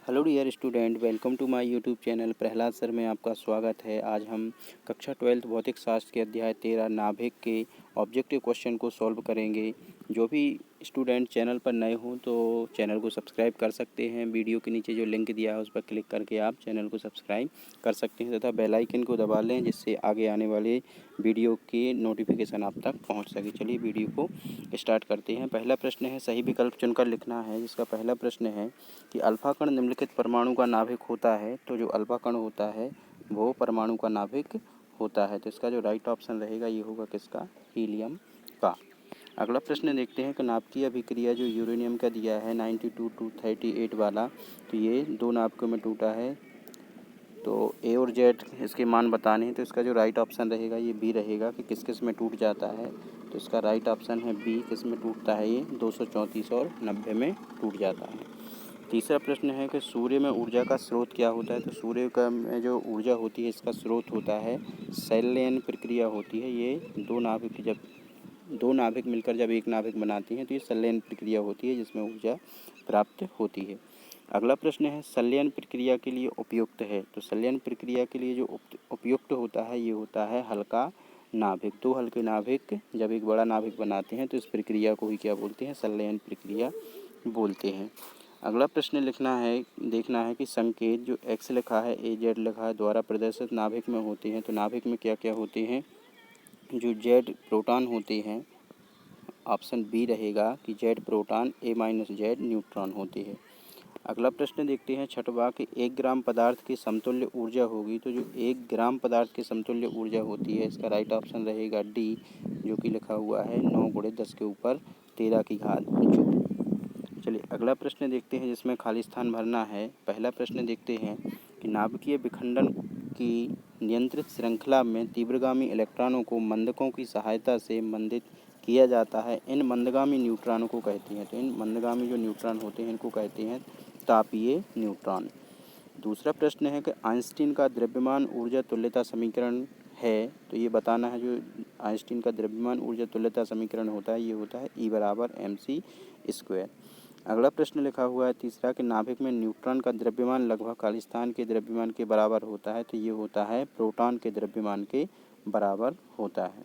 Hello dear student, welcome to my YouTube channel. Prahlad sir में आपका स्वागत है। आज हम कक्षा 12 भौतिक शास्त्र के अध्याय 13 नाभिक के ऑब्जेक्टिव क्वेश्चन को सॉल्व करेंगे। जो भी स्टूडेंट चैनल पर नए हों तो चैनल को सब्सक्राइब कर सकते हैं। वीडियो के नीचे जो लिंक दिया है उस पर क्लिक करके आप चैनल को सब्सक्राइब कर सकते हैं तथा बेल आइकन को दबा लें, जिससे आगे आने वाले वीडियो की नोटिफिकेशन आप तक पहुँच सके। चलिए वीडियो को स्टार्ट करते हैं। पहला प्रश्न है, सही विकल्प चुनकर लिखना है। जिसका पहला प्रश्न है कि अल्फा कण निम्नलिखित परमाणु का नाभिक होता है। तो जो अल्फा कण होता है वो परमाणु का नाभिक होता है। तो इसका जो राइट ऑप्शन रहेगा ये होगा किसका? हीलियम का। अगला प्रश्न देखते हैं कि नाभिकीय अभिक्रिया जो यूरेनियम का दिया है 92 to 38 वाला, तो ये दो नाभिकों में टूटा है। तो ए और जेड इसके मान बताने हैं। तो इसका जो राइट ऑप्शन रहेगा ये बी रहेगा कि किस किस में टूट जाता है। तो इसका राइट ऑप्शन है बी, किस में टूटता है ये 234 और 90 में टूट जाता है। तीसरा प्रश्न है कि सूर्य में ऊर्जा का स्रोत क्या होता है। तो सूर्य का में जो ऊर्जा होती है इसका स्रोत होता है संलयन प्रक्रिया होती है। ये दो नाभिक मिलकर जब एक नाभिक बनाती हैं तो ये संलयन प्रक्रिया होती है जिसमें ऊर्जा प्राप्त होती है। अगला प्रश्न है, संलयन प्रक्रिया के लिए उपयुक्त है। तो संलयन प्रक्रिया के लिए जो उपयुक्त होता है ये होता है हल्का नाभिक। दो हल्के नाभिक जब एक बड़ा नाभिक बनाते हैं तो इस प्रक्रिया को ही क्या बोलते हैं? संलयन प्रक्रिया बोलते हैं। अगला प्रश्न देखना है कि संकेत जो एक्स लिखा है, ए जेड लिखा है, द्वारा प्रदर्शित नाभिक में होते हैं। तो नाभिक में क्या क्या होते हैं? जो जेड प्रोटॉन होते हैं, ऑप्शन बी रहेगा कि जेड प्रोटॉन, ए माइनस जेड न्यूट्रॉन होते हैं। अगला प्रश्न देखते हैं छठवां कि 1 ग्राम पदार्थ की समतुल्य ऊर्जा होगी। तो जो 1 ग्राम पदार्थ की समतुल्य ऊर्जा होती है इसका राइट ऑप्शन रहेगा डी, जो कि लिखा हुआ है 9 × 10 के ऊपर 13 की घात जूल। चलिए अगला प्रश्न देखते हैं जिसमें खाली स्थान भरना है। पहला प्रश्न देखते हैं कि नाभिकीय विखंडन की नियंत्रित श्रृंखला में तीव्रगामी इलेक्ट्रॉनों को मंदकों की सहायता से मंदित किया जाता है। इन मंदगामी न्यूट्रॉनों को कहते हैं। तो इन मंदगामी जो न्यूट्रॉन होते हैं इनको कहते हैं तापीय न्यूट्रॉन। दूसरा प्रश्न है कि आइंस्टीन का द्रव्यमान ऊर्जा तुल्यता समीकरण है। तो ये बताना है जो आइंस्टीन का द्रव्यमान ऊर्जा तुल्यता समीकरण होता है ये होता है E = mc²। अगला प्रश्न लिखा हुआ है तीसरा कि नाभिक में न्यूट्रॉन का द्रव्यमान लगभग खालिस्तान के द्रव्यमान के बराबर होता है। तो ये होता है प्रोटॉन के द्रव्यमान के बराबर होता है।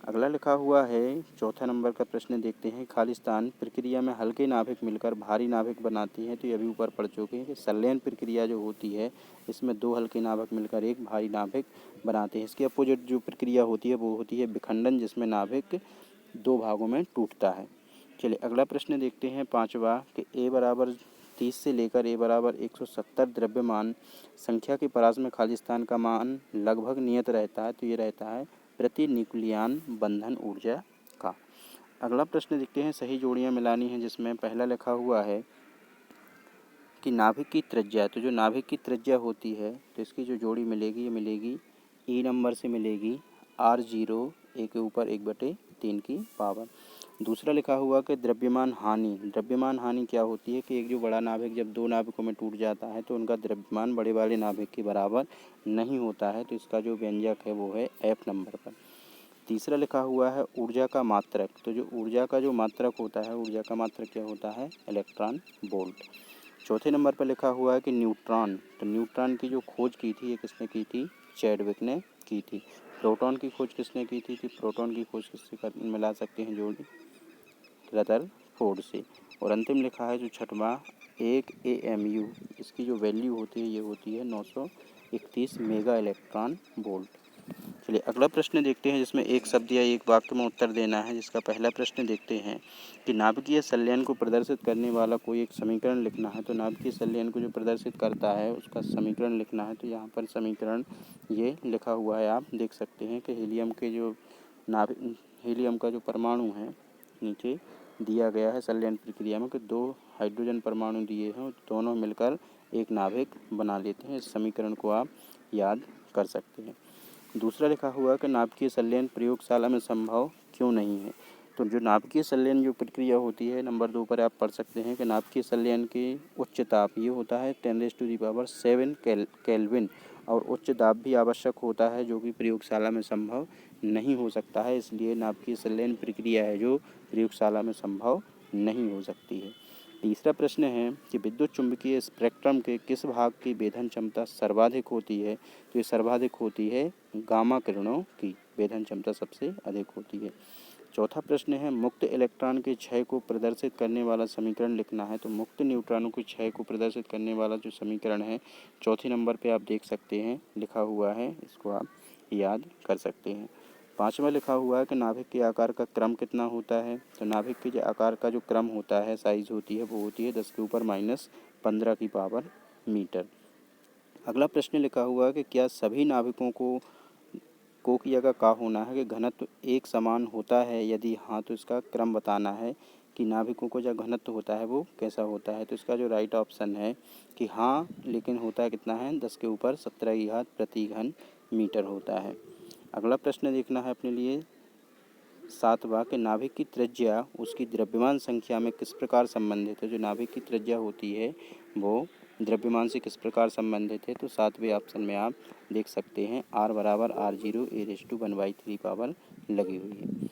अगला लिखा हुआ है चौथा नंबर का प्रश्न देखते हैं, खालिस्तान प्रक्रिया में हल्के नाभिक मिलकर भारी नाभिक बनाती हैं। तो ये अभी ऊपर पढ़ चुके हैं कि संलयन प्रक्रिया जो होती है इसमें दो हल्के नाभिक मिलकर एक भारी नाभिक बनाते हैं। इसके अपोजिट जो प्रक्रिया होती है वो होती है विखंडन, जिसमें नाभिक दो भागों में टूटता है। चलिए अगला प्रश्न देखते हैं पांचवा कि ए = 30 से लेकर ए = 170 द्रव्यमान संख्या के परास में खालिस्तान का मान लगभग नियत रहता है। तो ये रहता है प्रति न्यूक्लियन बंधन ऊर्जा का। अगला प्रश्न देखते हैं, सही जोड़ियां मिलानी हैं। जिसमें पहला लिखा हुआ है कि नाभिक की त्रिज्या। तो जो नाभिक की त्रिज्या होती है तो इसकी जो जोड़ी मिलेगी ये मिलेगी ई नंबर से मिलेगी r0 a के ऊपर 1/3 की पावर। दूसरा लिखा हुआ कि द्रव्यमान हानि क्या होती है कि एक जो बड़ा नाभिक जब दो नाभिकों में टूट जाता है तो उनका द्रव्यमान बड़े वाले नाभिक के बराबर नहीं होता है। तो इसका जो व्यंजक है वो है F नंबर पर। तीसरा लिखा हुआ है ऊर्जा का मात्रक। तो जो ऊर्जा का जो मात्रक होता है, ऊर्जा का मात्रक क्या होता है? Electron volt. चौथे नंबर पर लिखा हुआ है कि न्यूट्रॉन। तो न्यूट्रॉन की जो खोज की थी ये किसने की थी? चैडविक ने की थी। प्रोटॉन की खोज किसने की थी? प्रोटॉन की खोज किससे मिला सकते हैं जोड़ी? रदरफोर्ड से। और अंतिम लिखा है जो छठवां, एक AMU इसकी जो वैल्यू होती है ये होती है 931 मेगा इलेक्ट्रॉन वोल्ट। चलिए अगला प्रश्न देखते हैं जिसमें एक शब्द या एक वाक्य में उत्तर देना है। जिसका पहला प्रश्न देखते हैं कि नाभिकीय संलयन को प्रदर्शित करने वाला कोई एक समीकरण लिखना है। तो नाभिकीय संलयन को जो प्रदर्शित करता है उसका समीकरण लिखना है। तो यहाँ पर समीकरण ये लिखा हुआ है, आप देख सकते हैं कि हीलियम का जो परमाणु है नीचे दिया गया है संलयन प्रक्रिया में कि दो हाइड्रोजन परमाणु दिए हैं, दोनों मिलकर एक नाभिक बना लेते हैं। इस समीकरण को आप याद कर सकते हैं। दूसरा लिखा हुआ कि नाभिकीय संलयन प्रयोगशाला में संभव क्यों नहीं है। तो जो नाभिकीय संलयन जो प्रक्रिया होती है नंबर 2 पर आप पढ़ सकते हैं कि नाभिकीय संलयन के उच्च ताप ये होता है 10⁻⁷ केल्विन और उच्च दाब भी आवश्यक होता है, जो कि प्रयोगशाला में संभव नहीं हो सकता है। इसलिए नाभिकीय संलयन प्रक्रिया है जो प्रयोगशाला में संभव नहीं हो सकती है। तीसरा प्रश्न है कि विद्युत चुम्बकीय स्पेक्ट्रम के किस भाग की वेधन क्षमता सर्वाधिक होती है। तो ये सर्वाधिक होती है गामा किरणों की वेधन क्षमता सबसे अधिक होती है। चौथा प्रश्न है मुक्त इलेक्ट्रॉन के क्षय को प्रदर्शित करने वाला समीकरण लिखना है। तो मुक्त न्यूट्रॉनों के क्षय को प्रदर्शित करने वाला जो समीकरण है चौथे नंबर पे आप देख सकते हैं लिखा हुआ है, इसको आप याद कर सकते हैं। पाँचवा लिखा हुआ है कि नाभिक के आकार का क्रम कितना होता है। तो नाभिक के जो आकार का जो क्रम होता है, साइज़ होती है, वो होती है 10 के ऊपर -15 की पावर मीटर। अगला प्रश्न लिखा हुआ है कि क्या सभी नाभिकों को की जगह का होना है कि घनत्व एक समान होता है, यदि हाँ तो इसका क्रम बताना है कि नाभिकों को जो घनत्व होता है वो कैसा होता है। तो इसका जो राइट ऑप्शन है कि हाँ, लेकिन होता है कितना है 10 के ऊपर 17 की घात प्रति घन मीटर होता है। अगला प्रश्न देखना है अपने लिए 7वां कि नाभिक की त्रिज्या उसकी द्रव्यमान संख्या में किस प्रकार संबंधित है। जो नाभिक की त्रिज्या होती है वो द्रव्यमान से किस प्रकार संबंधित है। तो 7वें ऑप्शन में आप देख सकते हैं R बराबर R0 e⁻³ पावर लगी हुई है।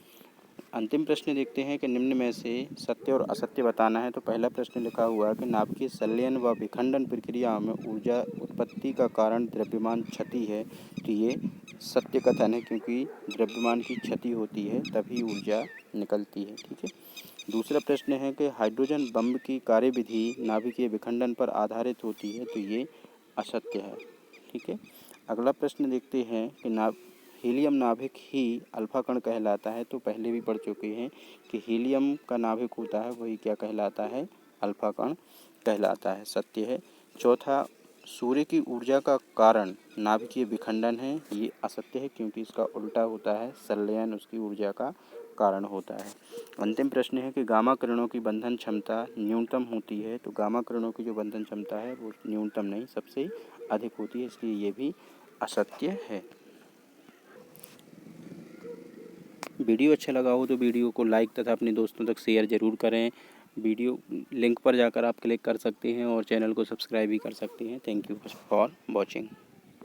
अंतिम प्रश्न देखते हैं कि निम्न में से सत्य और असत्य बताना है। तो पहला प्रश्न लिखा हुआ है कि नाभिकीय संलयन व विखंडन प्रक्रिया में ऊर्जा उत्पत्ति का कारण द्रव्यमान क्षति है। तो ये सत्य कथन है, क्योंकि द्रव्यमान की क्षति होती है तभी ऊर्जा निकलती है। ठीक है। दूसरा प्रश्न है कि हाइड्रोजन बम की कार्यविधि नाभिकीय विखंडन पर आधारित होती है। तो ये असत्य है। ठीक है। अगला प्रश्न देखते हैं कि हीलियम नाभिक ही अल्फा कण कहलाता है। तो पहले भी पढ़ चुके हैं कि हीलियम का नाभिक होता है वही क्या कहलाता है, अल्फा कण कहलाता है, सत्य है। चौथा, सूर्य की ऊर्जा का कारण नाभिकीय विखंडन है, ये असत्य है क्योंकि इसका उल्टा होता है, संलयन उसकी ऊर्जा का कारण होता है। अंतिम प्रश्न है कि गामा किरणों की बंधन क्षमता न्यूनतम होती है। तो गामा किरणों की जो बंधन क्षमता है वो न्यूनतम नहीं, सबसे अधिक होती है, इसलिए ये भी असत्य है। वीडियो अच्छा लगा हो तो वीडियो को लाइक तथा अपने दोस्तों तक शेयर ज़रूर करें। वीडियो लिंक पर जाकर आप क्लिक कर सकते हैं और चैनल को सब्सक्राइब भी कर सकते हैं। Thank you for watching.